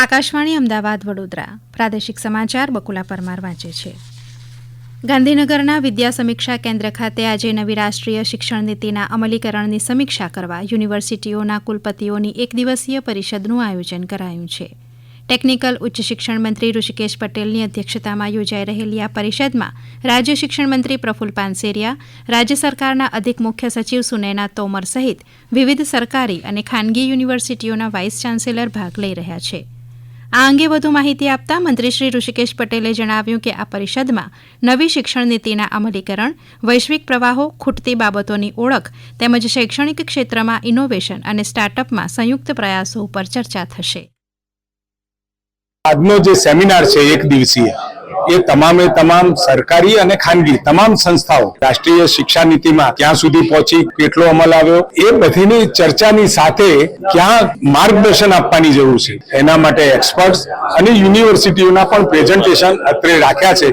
આકાશવાણી અમદાવાદ વડોદરા પ્રાદેશિક સમાચાર બકુલા પરમાર વાંચે છે. ગાંધીનગરના વિદ્યા સમીક્ષા કેન્દ્ર ખાતે આજે નવી રાષ્ટ્રીય શિક્ષણ નીતિના અમલીકરણની સમીક્ષા કરવા યુનિવર્સિટીઓના કુલપતિઓની એક દિવસીય પરિષદનું આયોજન કરાયું છે. ટેકનિકલ ઉચ્ચ શિક્ષણ મંત્રી ઋષિકેશ પટેલની અધ્યક્ષતામાં યોજાઈ રહેલી આ પરિષદમાં રાજ્ય શિક્ષણ મંત્રી પ્રફુલ્લ પાનસેરિયા, રાજ્ય સરકારના અધિક મુખ્ય સચિવ સુનૈના તોમર સહિત વિવિધ સરકારી અને ખાનગી યુનિવર્સિટીઓના વાઇસ ચાન્સેલર ભાગ લઈ રહ્યા છે. આ અંગે વધુ માહિતી આપતા મંત્રી શ્રી ઋષિકેશ પટેલે જણાવ્યું કે આ પરિષદમાં નવી શિક્ષણ નીતિના અમલીકરણ, વૈશ્વિક પ્રવાહો, ખૂટતી બાબતોની ઓળખ તેમજ શૈક્ષણિક ક્ષેત્રમાં ઇનોવેશન અને સ્ટાર્ટઅપમાં સંયુક્ત પ્રયાસો ઉપર ચર્ચા થશે. આજનો જે સેમિનાર છે એક દિવસીય, એ તમામે તમામ સરકારી અને ખાનગી તમામ સંસ્થાઓ રાષ્ટ્રીય શિક્ષા નીતિમાં ક્યાં સુધી પહોંચી, કેટલો અમલ આવ્યો, એ બધીની ચર્ચાની સાથે ક્યાં માર્ગદર્શન આપવાની જરૂર છે એના માટે એક્સપર્ટ્સ અને યુનિવર્સિટીઓના પણ પ્રેઝન્ટેશન અત્રે રાખ્યા છે,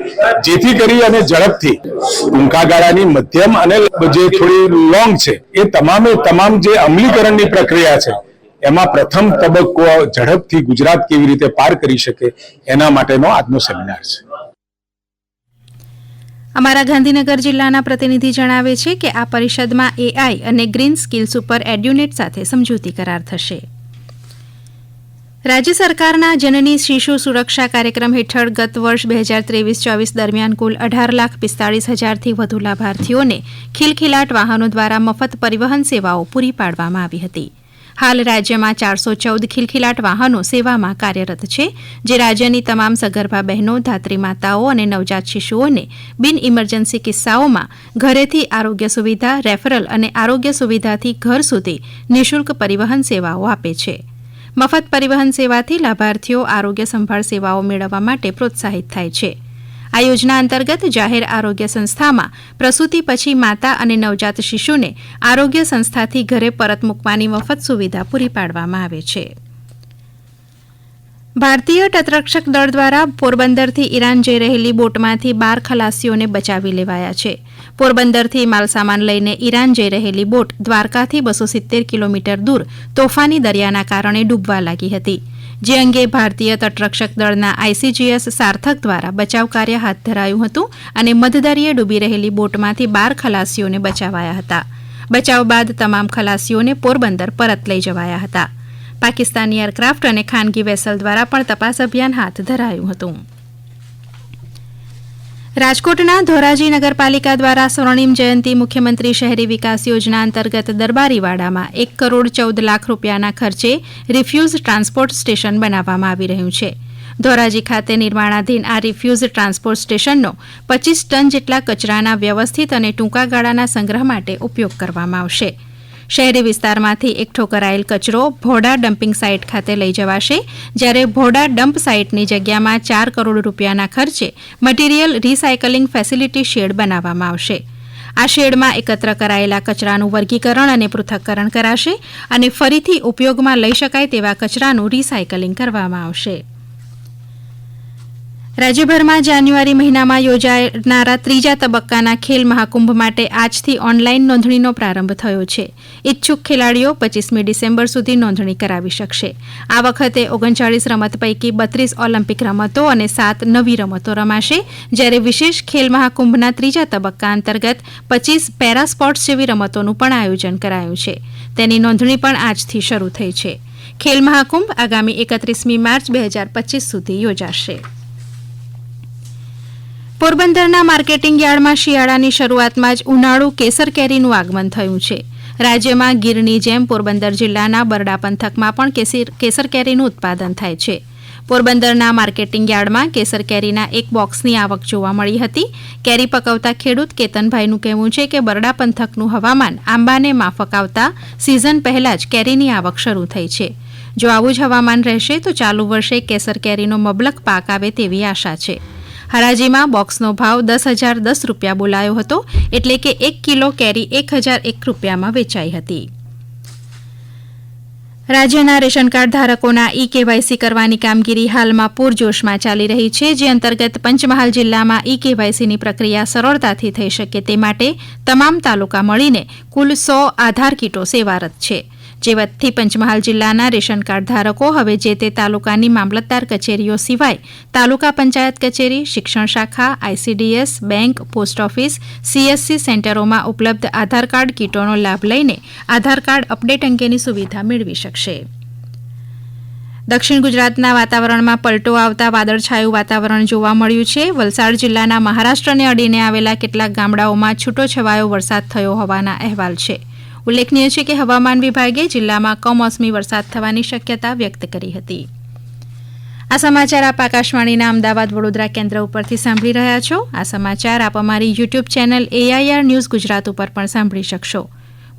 જેથી કરી અને ઝડપથી ટૂંકા ગાળાની, મધ્યમ અને જે થોડી લોંગ છે એ તમામે તમામ જે અમલીકરણની પ્રક્રિયા છે એમાં પ્રથમ તબક્કો ઝડપથી ગુજરાત કેવી રીતે પાર કરી શકે એના માટેનો આજનો સેમિનાર છે. અમારા ગાંધીનગર જિલ્લાના પ્રતિનિધિ જણાવે છે કે આ પરિષદમાં એઆઈ અને ગ્રીન સ્કિલ્સ ઉપર એડ્યુનેટ સાથે સમજૂતી કરાર થશે. રાજ્ય સરકારના જનની શિશુ સુરક્ષા કાર્યક્રમ હેઠળ ગત વર્ષ 2023-24 દરમિયાન કુલ 18,45,000થી વધુ લાભાર્થીઓને ખિલખિલાટ વાહનો દ્વારા મફત પરિવહન સેવાઓ પૂરી પાડવામાં આવી હતી. હાલ રાજ્યમાં 414 ખિલખિલાટ વાહનો સેવામાં કાર્યરત છે, જે રાજ્યની તમામ સગર્ભા બહેનો, ધાત્રી માતાઓ અને નવજાત શિશુઓને બિન ઇમરજન્સી કિસ્સાઓમાં ઘરેથી આરોગ્ય સુવિધા, રેફરલ અને આરોગ્ય સુવિધાથી ઘર સુધી નિઃશુલ્ક પરિવહન સેવાઓ આપે છે. મફત પરિવહન સેવાથી લાભાર્થીઓ આરોગ્ય સંભાળ સેવાઓ મેળવવા માટે પ્રોત્સાહિત થાય છે. આ યોજના અંતર્ગત જાહેર આરોગ્ય સંસ્થામાં પ્રસૂતિ પછી માતા અને નવજાત શિશુને આરોગ્ય સંસ્થાથી ઘરે પરત મૂકવાની મફત સુવિધા પૂરી પાડવામાં આવે છે. ભારતીય તટરક્ષક દળ દ્વારા પોરબંદરથી ઈરાન જઈ રહેલી બોટમાંથી 12 ખલાસીઓને બચાવી લેવાયા છે. પોરબંદરથી માલસામાન લઈને ઈરાન જઈ રહેલી બોટ દ્વારકાથી 270 કિલોમીટર દૂર તોફાની દરિયાના કારણે ડૂબવા લાગી હતી, જે અંગે ભારતીય તટરક્ષક દળના આઈસીજીએસ સાર્થક દ્વારા બચાવ કાર્ય હાથ ધરાયું હતું અને મધદરિયે ડૂબી રહેલી બોટમાંથી 12 ખલાસીઓને બચાવાયા હતા. બચાવ બાદ તમામ ખલાસીઓને પોરબંદર પરત લઈ જવાયા હતા. પાકિસ્તાની એરક્રાફ્ટ અને ખાનગી વેસલ દ્વારા પણ તપાસ અભિયાન હાથ ધરાયું હતું. રાજકોટના ધોરાજી નગરપાલિકા દ્વારા સ્વર્ણિમ જયંતિ મુખ્યમંત્રી શહેરી વિકાસ યોજના અંતર્ગત દરબારીવાડામાં 1 કરોડ 14 લાખ રૂપિયાના ખર્ચે રિફ્યુઝ ટ્રાન્સપોર્ટ સ્ટેશન બનાવવામાં આવી રહ્યું છે. ધોરાજી ખાતે નિર્માણાધીન આ રિફ્યુઝ ટ્રાન્સપોર્ટ સ્ટેશનનો 25 ટન જેટલા કચરાના વ્યવસ્થિત અને ટૂંકા ગાળાના સંગ્રહ માટે ઉપયોગ કરવામાં આવશે. શહેરી વિસ્તારમાંથી એકઠો કરાયેલ કચરો ભોડા ડમ્પિંગ સાઇટ ખાતે લઈ જવાશે, જ્યારે ભોડા ડમ્પ સાઇટની જગ્યામાં 4 કરોડ રૂપિયાના ખર્ચે મટીરીયલ રિસાયકલિંગ ફેસિલિટી શેડ બનાવવામાં આવશે. આ શેડમાં એકત્ર કરાયેલા કચરાનું વર્ગીકરણ અને પૃથ્થકરણ કરાશે અને ફરીથી ઉપયોગમાં લઈ શકાય તેવા કચરાનું રિસાયકલિંગ કરવામાં આવશે. રાજ્યભરમાં જાન્યુઆરી મહિનામાં યોજાનારા 3જા તબક્કાના ખેલ મહાકુંભ માટે આજથી ઓનલાઈન નોંધણીનો પ્રારંભ થયો છે. ઇચ્છુક ખેલાડીઓ 25મી ડિસેમ્બર સુધી નોંધણી કરાવી શકશે. આ વખતે 39 રમત પૈકી 32 ઓલિમ્પિક રમતો અને 7 નવી રમતો રમાશે, જ્યારે વિશેષ ખેલ મહાકુંભના 3જા તબક્કા અંતર્ગત 25 પેરા સ્પોર્ટ્સ જેવી રમતોનું પણ આયોજન કરાયું છે. તેની નોંધણી પણ આજથી શરૂ થઈ છે. ખેલ મહાકુંભ આગામી 31મી માર્ચ 2025 સુધી યોજાશે. પોરબંદરના માર્કેટિંગ યાર્ડમાં શિયાળાની શરૂઆતમાં જ ઉનાળુ કેસર કેરીનું આગમન થયું છે. રાજ્યમાં ગીરની જેમ પોરબંદર જિલ્લાના બરડા પંથકમાં પણ કેસર કેરીનું ઉત્પાદન થાય છે. પોરબંદરના માર્કેટિંગ યાર્ડમાં કેસર કેરીના 1 બોક્સની આવક જોવા મળી હતી. કેરી પકવતા ખેડૂત કેતનભાઈનું કહેવું છે કે બરડા પંથકનું હવામાન આંબાને માફક આવતા સિઝન પહેલા જ કેરીની આવક શરૂ થઈ છે. જો આવું જ હવામાન રહેશે તો ચાલુ વર્ષે કેસર કેરીનો મબલક પાક આવે તેવી આશા છે. હરાજીમાં બોક્સનો ભાવ 10,010 રૂપિયા બોલાયો હતો, એટલે કે 1 કિલો કેરી 1,001 રૂપિયામાં વેચાઈ હતી. રાજ્યના રેશન કાર્ડ ધારકોના ઈ-કેવાયસી કરવાની કામગીરી હાલમાં પૂરજોશમાં ચાલી રહી છે, જે અંતર્ગત પંચમહાલ જિલ્લામાં ઈ-કેવાયસીની પ્રક્રિયા સરળતાથી થઈ શકે તે માટે તમામ તાલુકા મળીને કુલ 100 આધાર કીટો સેવારત છે. જેથી પંચમહાલ જિલ્લાના રેશન કાર્ડ ધારકો હવે જે તે તાલુકાની મામલતદાર કચેરીઓ સિવાય તાલુકા પંચાયત કચેરી, શિક્ષણ શાખા, ICDS, bank, post office, CSC સેન્ટરોમાં ઉપલબ્ધ આધાર કાર્ડ કીટોનો લાભ લઈને આધાર કાર્ડ અપડેટ અંગેની સુવિધા મેળવી શકશે. દક્ષિણ ગુજરાતના વાતાવરણમાં પલટો આવતા વાદળછાયું વાતાવરણ જોવા મળ્યું છે. વલસાડ જિલ્લાના મહારાષ્ટ્રને અડીને આવેલા કેટલાક ગામડાઓમાં છૂટોછવાયો વરસાદ થયો હોવાના અહેવાલ છે. ઉલ્લેખનીય છે કે હવામાન વિભાગે જિલ્લામાં કમોસમી વરસાદ થવાની શક્યતા વ્યક્ત કરી હતી. આ સમાચાર આપ આકાશવાણીના અમદાવાદ વડોદરા કેન્દ્ર ઉપરથી સાંભળી રહ્યા છો. આ સમાચાર આપ અમારી YouTube channel AIR news Gujarat ઉપર પણ સાંભળી શકશો.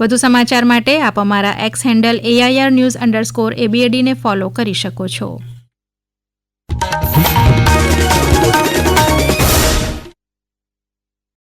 વધુ સમાચાર માટે આપ અમારા X હેન્ડલ AIR News_ABAD ને ફોલો કરી શકો છો.